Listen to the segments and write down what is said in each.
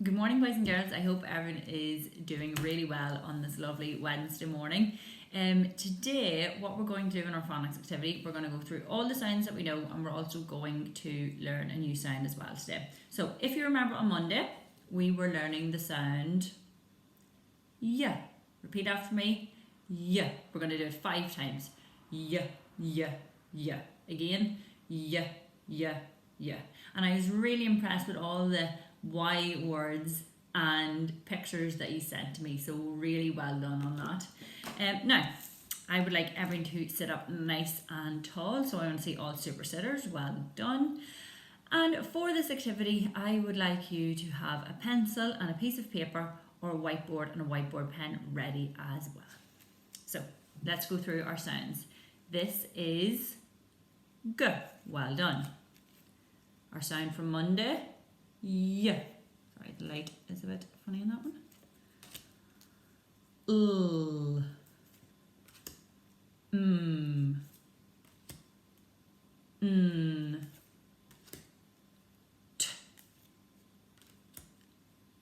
Good morning, boys and girls. I hope everyone is doing really well on this lovely Wednesday morning. Today, what we're going to do in our phonics activity, we're going to go through all the sounds that we know, and we're also going to learn a new sound as well today. So, if you remember on Monday, we were learning the sound yeah. Repeat after me. Yeah. We're going to do it 5 times. Yeah, yeah, yeah. Again. Yeah, yeah, yeah. And I was really impressed with all the Y words and pictures that you sent to me. So really well done on that. Now, I would like everyone to sit up nice and tall. So I want to see all super sitters. Well done. And for this activity, I would like you to have a pencil and a piece of paper or a whiteboard and a whiteboard pen ready as well. So let's go through our sounds. This is G. Well done. Our sound from Monday, Y. Sorry, the light is a bit funny on that one. L. M. N. T.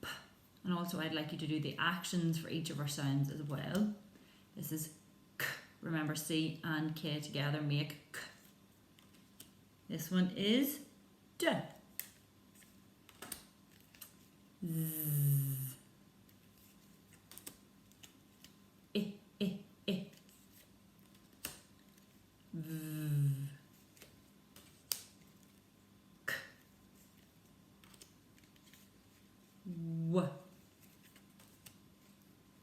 P. And also I'd like you to do the actions for each of our sounds as well. This is K. Remember, C and K together make K. This one is D. Z. I, I, I. V. K. W.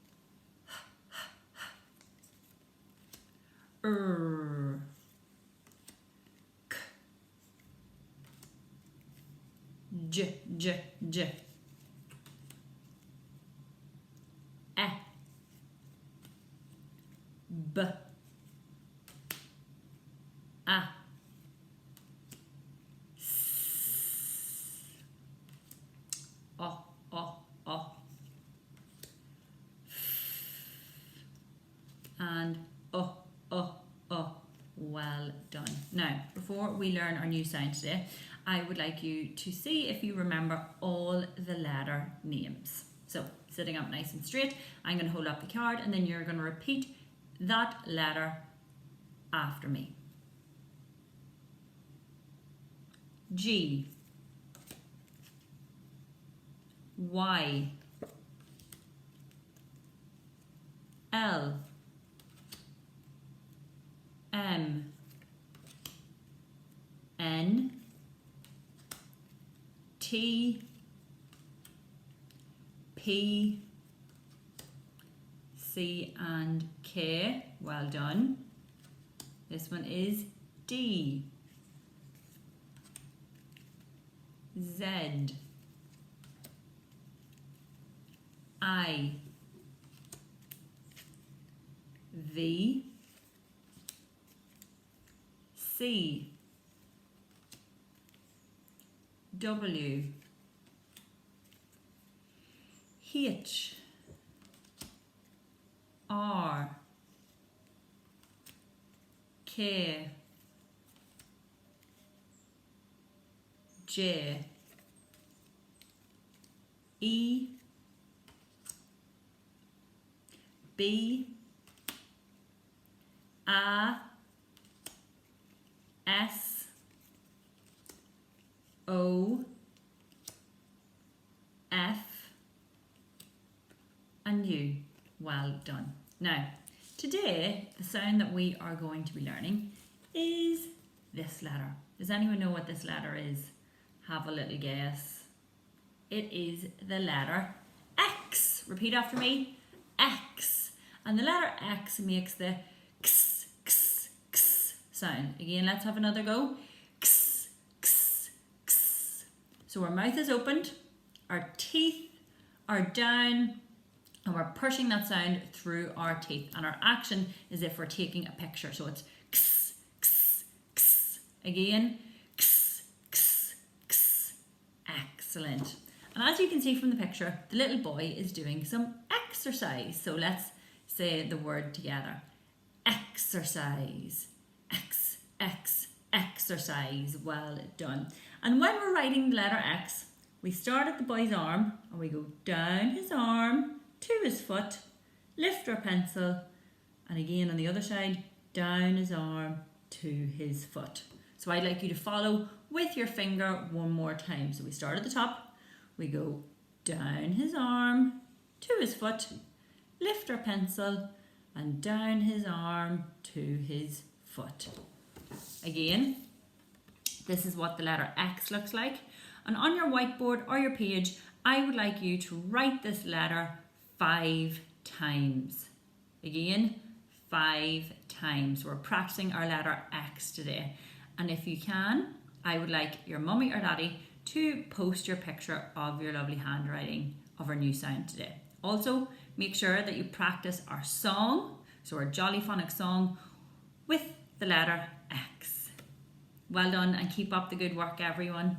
R. K. J, J, J. E. B. A. S. O, O, O. And O, O, O. Well done. Now, before we learn our new sound today, I would like you to see if you remember all the letter names. So, sitting up nice and straight, I'm going to hold up the card and then you're going to repeat that letter after me. G. Y. L. M. N. T. P. C and K. Well done. This one is D. Z. I. V. C. W. H. R. K. J. E. B. A. S. O. F. And U. Well done. Now, today, the sound that we are going to be learning is this letter. Does anyone know what this letter is? Have a little guess. It is the letter X. Repeat after me. X. And the letter X makes the X, X, X sound. Again, let's have another go. X, X, X. So our mouth is opened, our teeth are down, and we're pushing that sound through our teeth. And our action is if we're taking a picture. So it's X, X, X. Again, X, X, X. Excellent. And as you can see from the picture, the little boy is doing some exercise. So let's say the word together. Exercise. X, X, exercise. Well done. And when we're writing the letter X, We start at the boy's arm and we go down his arm to his foot, lift our pencil, and again on the other side, down his arm to his foot. So I'd like you to follow with your finger one more time. So we start at the top, we go down his arm to his foot, lift our pencil, and down his arm to his foot. Again, this is what the letter X looks like. And on your whiteboard or your page, I would like you to write this letter 5 times. Again, 5 times. We're practicing our letter X today. And if you can, I would like your mummy or daddy to post your picture of your lovely handwriting of our new sound today. Also, make sure that you practice our song, so our Jolly Phonics song, with the letter X. Well done and keep up the good work, everyone.